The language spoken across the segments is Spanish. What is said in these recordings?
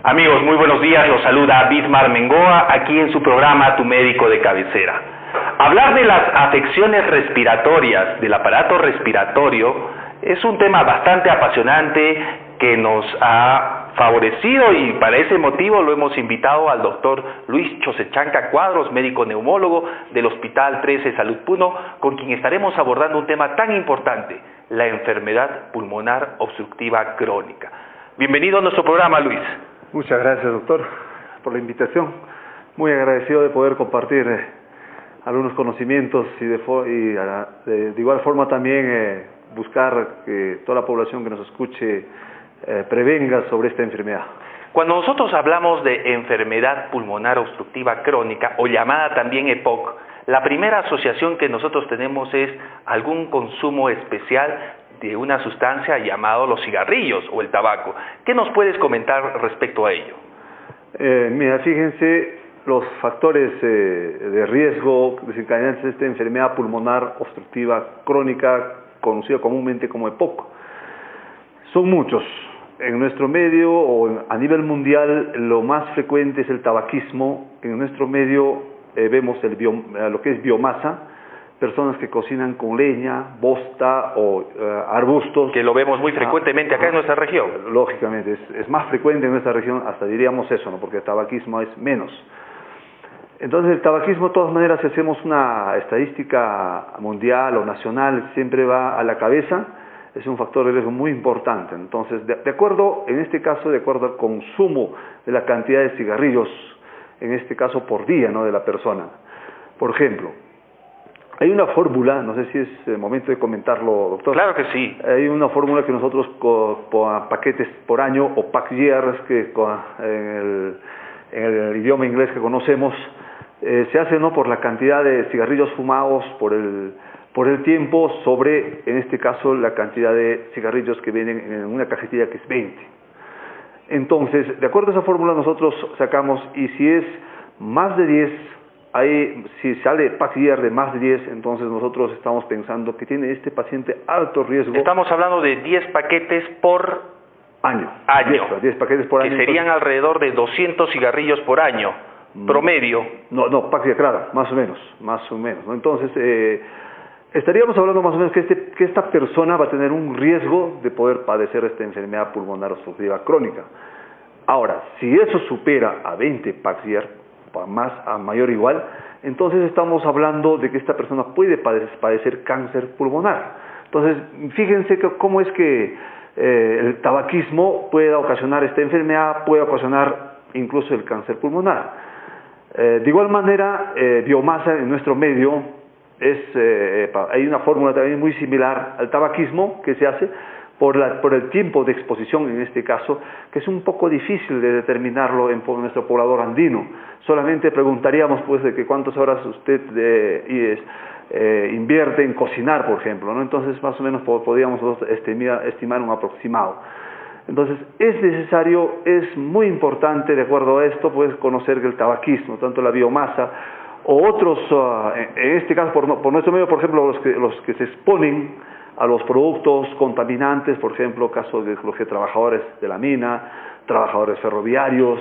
Amigos, muy buenos días, los saluda Bismar Mengoa, aquí en su programa Tu Médico de Cabecera. Hablar de las afecciones respiratorias, del aparato respiratorio, es un tema bastante apasionante que nos ha favorecido y para ese motivo lo hemos invitado al doctor Luis Chosechanca Cuadros, médico neumólogo del Hospital 13 Salud Puno, con quien estaremos abordando un tema tan importante, la enfermedad pulmonar obstructiva crónica. Bienvenido a nuestro programa, Luis. Muchas gracias, doctor, por la invitación. Muy agradecido de poder compartir algunos conocimientos y de igual forma también buscar que toda la población que nos escuche prevenga sobre esta enfermedad. Cuando nosotros hablamos de enfermedad pulmonar obstructiva crónica o llamada también EPOC, la primera asociación que nosotros tenemos es algún consumo especial de una sustancia llamada los cigarrillos o el tabaco. ¿Qué nos puedes comentar respecto a ello? Mira, fíjense los factores de riesgo desencadenantes de esta enfermedad pulmonar obstructiva crónica, conocida comúnmente como EPOC. Son muchos. En nuestro medio o a nivel mundial lo más frecuente es el tabaquismo. En nuestro medio vemos lo que es biomasa, personas que cocinan con leña, bosta o arbustos. Que lo vemos muy frecuentemente acá en nuestra región. Lógicamente, es más frecuente en nuestra región, hasta diríamos eso, ¿no? Porque el tabaquismo es menos. Entonces el tabaquismo, de todas maneras, si hacemos una estadística mundial o nacional, siempre va a la cabeza, es un factor de riesgo muy importante. Entonces, de acuerdo, en este caso, de acuerdo al consumo de la cantidad de cigarrillos, en este caso por día, ¿no?, de la persona. Por ejemplo, hay una fórmula, no sé si es el momento de comentarlo, doctor. Claro que sí. Hay una fórmula que nosotros con paquetes por año o pack years, que en el idioma inglés que conocemos, se hace, ¿no?, por la cantidad de cigarrillos fumados por el tiempo sobre, en este caso, la cantidad de cigarrillos que vienen en una cajetilla que es 20. Entonces, de acuerdo a esa fórmula nosotros sacamos, y si es más de 10, si sale pack year de más de 10, entonces nosotros estamos pensando que tiene este paciente alto riesgo. Estamos hablando de 10 paquetes por año. 10 paquetes por año. Que serían alrededor de 200 cigarrillos por año, promedio. No, pack year, claro, más o menos, ¿no? Entonces, estaríamos hablando más o menos que esta persona va a tener un riesgo de poder padecer esta enfermedad pulmonar obstructiva crónica. Ahora, si eso supera a 20 pack year, a mayor igual, entonces estamos hablando de que esta persona puede padecer cáncer pulmonar. Entonces, fíjense cómo es que el tabaquismo puede ocasionar esta enfermedad, puede ocasionar incluso el cáncer pulmonar. De igual manera, biomasa en nuestro medio hay una fórmula también muy similar al tabaquismo que se hace por el tiempo de exposición, en este caso, que es un poco difícil de determinarlo en nuestro poblador andino. Solamente preguntaríamos, pues, de que cuántas horas usted invierte en cocinar, por ejemplo, ¿no? Entonces, más o menos podríamos estimar un aproximado. Entonces, es necesario, es muy importante, de acuerdo a esto, pues, conocer que el tabaquismo, tanto la biomasa o otros, en este caso, por nuestro medio, por ejemplo, los que se exponen a los productos contaminantes, por ejemplo, casos de los trabajadores de la mina, trabajadores ferroviarios,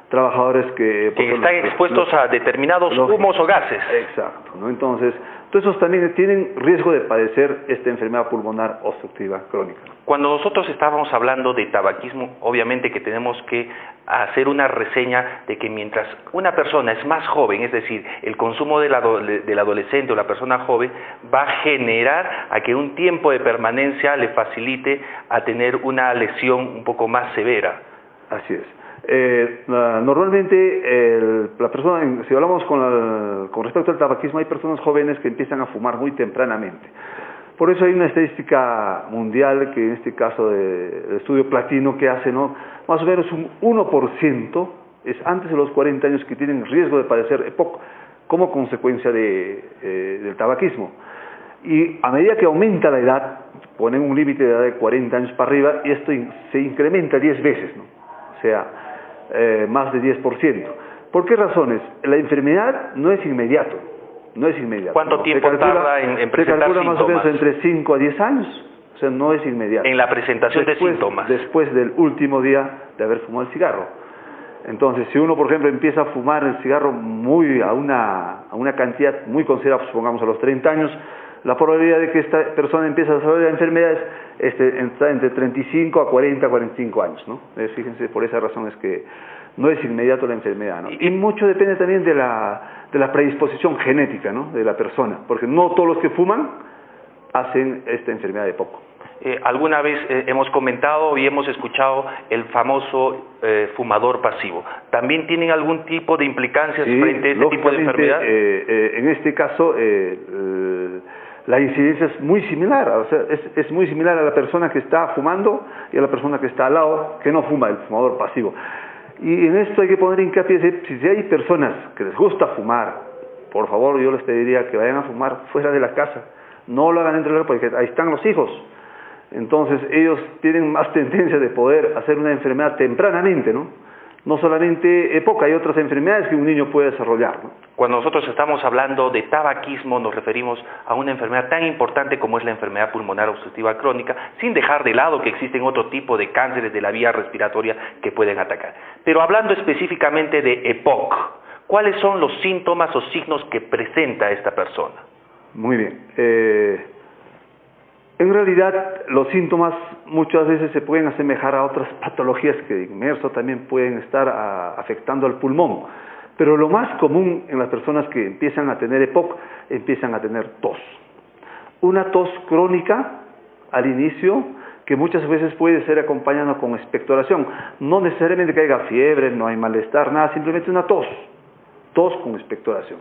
trabajadores que están expuestos a determinados humos o gases. Exacto, ¿no? Entonces, todos esos también tienen riesgo de padecer esta enfermedad pulmonar obstructiva crónica. Cuando nosotros estábamos hablando de tabaquismo, obviamente que tenemos que hacer una reseña de que mientras una persona es más joven, es decir, el consumo del adolescente o la persona joven va a generar a que un tiempo de permanencia le facilite a tener una lesión un poco más severa. Así es. Normalmente la persona, si hablamos con respecto al tabaquismo, hay personas jóvenes que empiezan a fumar muy tempranamente. Por eso hay una estadística mundial que en este caso del estudio platino que hace, ¿no?, más o menos un 1% es antes de los 40 años que tienen riesgo de padecer EPOC como consecuencia del tabaquismo. Y a medida que aumenta la edad, ponen un límite de edad de 40 años para arriba y esto se incrementa 10 veces, ¿no? O sea, más de 10%. ¿Por qué razones? La enfermedad no es inmediato. ¿Cuánto tiempo tarda en presentar síntomas? Se calcula más o menos entre 5 a 10 años. O sea, no es inmediato. En la presentación de síntomas. Después del último día de haber fumado el cigarro. Entonces, si uno, por ejemplo, empieza a fumar el cigarro a una cantidad muy considerable, supongamos a los 30 años, la probabilidad de que esta persona empiece a desarrollar enfermedades está entre 35 a 40, 45 años, ¿no? Fíjense, por esa razón es que no es inmediato la enfermedad, ¿no? Y mucho depende también de la predisposición genética, ¿no?, de la persona, porque no todos los que fuman hacen esta enfermedad de EPOC. Alguna vez hemos comentado y hemos escuchado el famoso fumador pasivo. ¿También tienen algún tipo de implicancias frente a este tipo de enfermedad? En este caso, la incidencia es muy similar, o sea, es muy similar a la persona que está fumando y a la persona que está al lado, que no fuma, el fumador pasivo. Y en esto hay que poner hincapié, si hay personas que les gusta fumar, por favor, yo les pediría que vayan a fumar fuera de la casa, no lo hagan dentro de la casa, porque ahí están los hijos. Entonces ellos tienen más tendencia de poder hacer una enfermedad tempranamente, ¿no? No solamente EPOC, hay otras enfermedades que un niño puede desarrollar, ¿no? Cuando nosotros estamos hablando de tabaquismo, nos referimos a una enfermedad tan importante como es la enfermedad pulmonar obstructiva crónica, sin dejar de lado que existen otro tipo de cánceres de la vía respiratoria que pueden atacar. Pero hablando específicamente de EPOC, ¿cuáles son los síntomas o signos que presenta esta persona? Muy bien. En realidad, los síntomas muchas veces se pueden asemejar a otras patologías que inmerso también pueden estar afectando al pulmón. Pero lo más común en las personas que empiezan a tener EPOC, empiezan a tener tos. Una tos crónica al inicio, que muchas veces puede ser acompañada con expectoración. No necesariamente que haya fiebre, no hay malestar, nada, simplemente una tos con expectoración.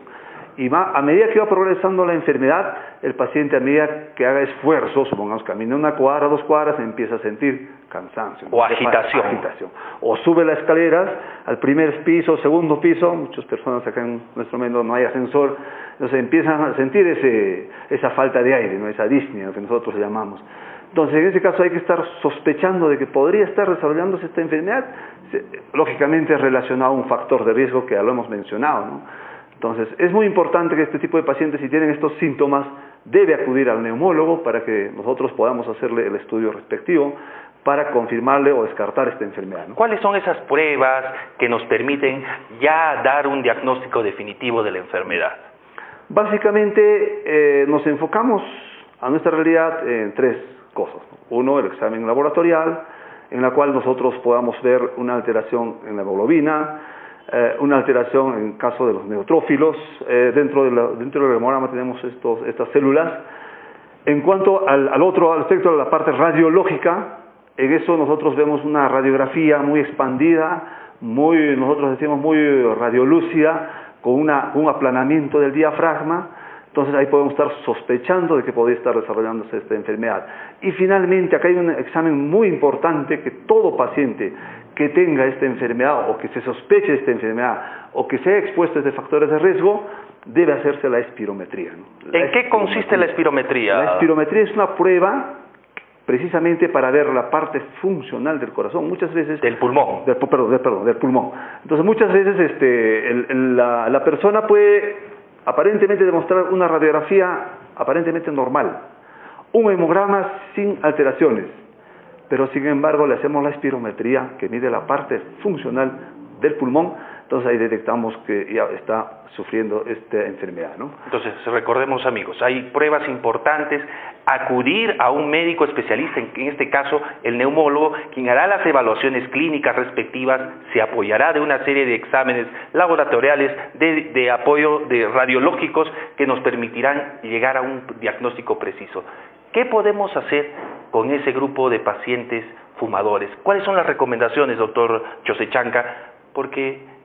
Y a medida que va progresando la enfermedad, el paciente a medida que haga esfuerzo, supongamos camina una cuadra, 2 cuadras, empieza a sentir cansancio. O agitación. O sube las escaleras al primer piso, segundo piso, muchas personas acá en nuestro medio no hay ascensor, entonces empiezan a sentir esa falta de aire, ¿no?, esa disnea, que nosotros llamamos. Entonces, en ese caso hay que estar sospechando de que podría estar desarrollándose esta enfermedad, lógicamente relacionado a un factor de riesgo que ya lo hemos mencionado, ¿no? Entonces, es muy importante que este tipo de pacientes, si tienen estos síntomas, debe acudir al neumólogo para que nosotros podamos hacerle el estudio respectivo para confirmarle o descartar esta enfermedad, ¿no? ¿Cuáles son esas pruebas que nos permiten ya dar un diagnóstico definitivo de la enfermedad? Básicamente, nos enfocamos a nuestra realidad en 3 cosas. Uno, el examen laboratorial, en la cual nosotros podamos ver una alteración en la hemoglobina, una alteración en caso de los neutrófilos. Dentro del hemograma tenemos estas células. En cuanto al otro aspecto de la parte radiológica, en eso nosotros vemos una radiografía muy expandida, nosotros decimos muy radiolúcida, con un aplanamiento del diafragma. Entonces ahí podemos estar sospechando de que podría estar desarrollándose esta enfermedad. Y finalmente, acá hay un examen muy importante que todo paciente que tenga esta enfermedad o que se sospeche de esta enfermedad o que sea expuesto a estos factores de riesgo, debe hacerse la espirometría, ¿no? ¿En qué consiste la espirometría? La espirometría es una prueba precisamente para ver la parte funcional del corazón, muchas veces... Del pulmón. Perdón, del pulmón. Entonces muchas veces la persona puede aparentemente demostrar una radiografía aparentemente normal, un hemograma sin alteraciones, pero sin embargo le hacemos la espirometría que mide la parte funcional del pulmón, entonces ahí detectamos que ya está sufriendo esta enfermedad, ¿no? Entonces, recordemos, amigos, hay pruebas importantes, acudir a un médico especialista, en este caso el neumólogo, quien hará las evaluaciones clínicas respectivas, se apoyará de una serie de exámenes laboratoriales de apoyo de radiológicos que nos permitirán llegar a un diagnóstico preciso. ¿Qué podemos hacer con ese grupo de pacientes fumadores? ¿Cuáles son las recomendaciones, doctor Chosechanka? Porque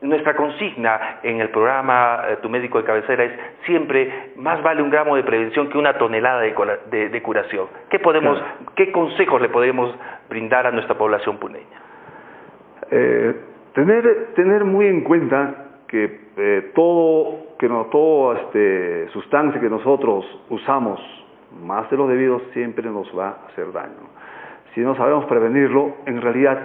nuestra consigna en el programa Tu Médico de Cabecera es siempre más vale un gramo de prevención que una tonelada de curación. ¿Qué consejos le podemos brindar a nuestra población puneña? Tener muy en cuenta que toda sustancia que nosotros usamos más de lo debido siempre nos va a hacer daño. Si no sabemos prevenirlo, en realidad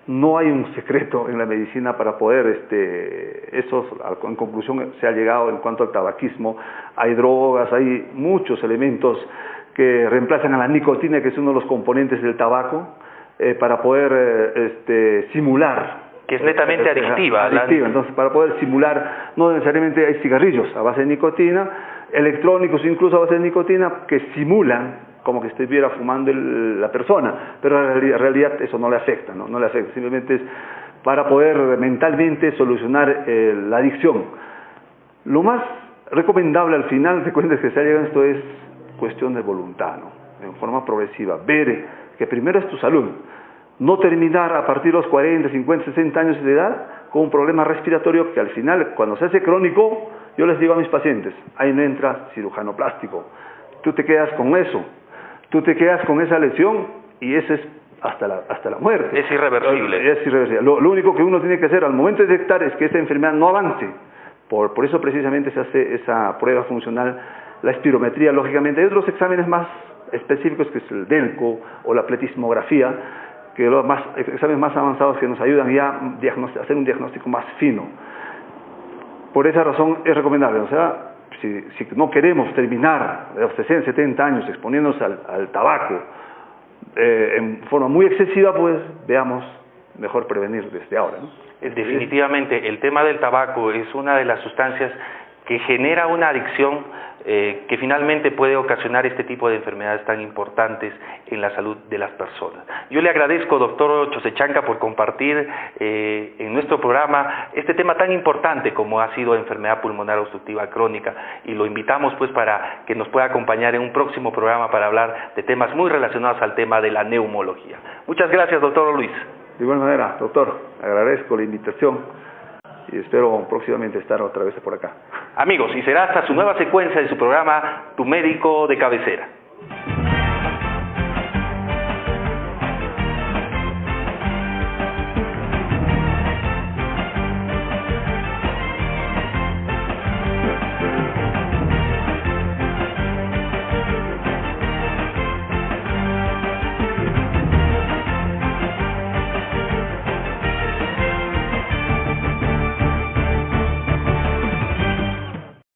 no hay un secreto en la medicina para poder, en conclusión se ha llegado en cuanto al tabaquismo. Hay drogas, hay muchos elementos que reemplazan a la nicotina, que es uno de los componentes del tabaco, para poder simular Que es netamente adictiva. Adictiva, entonces para poder simular, no necesariamente hay cigarrillos a base de nicotina, electrónicos incluso a base de nicotina, que simulan como que estuviera fumando la persona, pero en realidad eso no le afecta, no le afecta, simplemente es para poder mentalmente solucionar la adicción. Lo más recomendable al final, de cuentas que se llega a esto, es cuestión de voluntad, ¿no? En forma progresiva, ver que primero es tu salud, no terminar a partir de los 40, 50, 60 años de edad con un problema respiratorio que al final, cuando se hace crónico, yo les digo a mis pacientes, ahí no entra cirujano plástico, tú te quedas con eso, tú te quedas con esa lesión y eso es hasta la muerte. Es irreversible. Es irreversible. Lo único que uno tiene que hacer al momento de detectar es que esta enfermedad no avance. Por eso precisamente se hace esa prueba funcional, la espirometría, lógicamente. Hay otros exámenes más específicos, que es el DELCO o la pletismografía, que los exámenes más avanzados que nos ayudan ya a hacer un diagnóstico más fino. Por esa razón es recomendable, o sea, si no queremos terminar de los 60, 70 años exponiéndonos al tabaco en forma muy excesiva, pues veamos mejor prevenir desde ahora, ¿no? Definitivamente, el tema del tabaco es una de las sustancias que genera una adicción que finalmente puede ocasionar este tipo de enfermedades tan importantes en la salud de las personas. Yo le agradezco, doctor Chosechanka, por compartir en nuestro programa este tema tan importante como ha sido enfermedad pulmonar obstructiva crónica, y lo invitamos pues para que nos pueda acompañar en un próximo programa para hablar de temas muy relacionados al tema de la neumología. Muchas gracias, doctor Luis. De igual manera, doctor, agradezco la invitación y espero próximamente estar otra vez por acá. Amigos, y será hasta su nueva secuencia de su programa Tu Médico de Cabecera.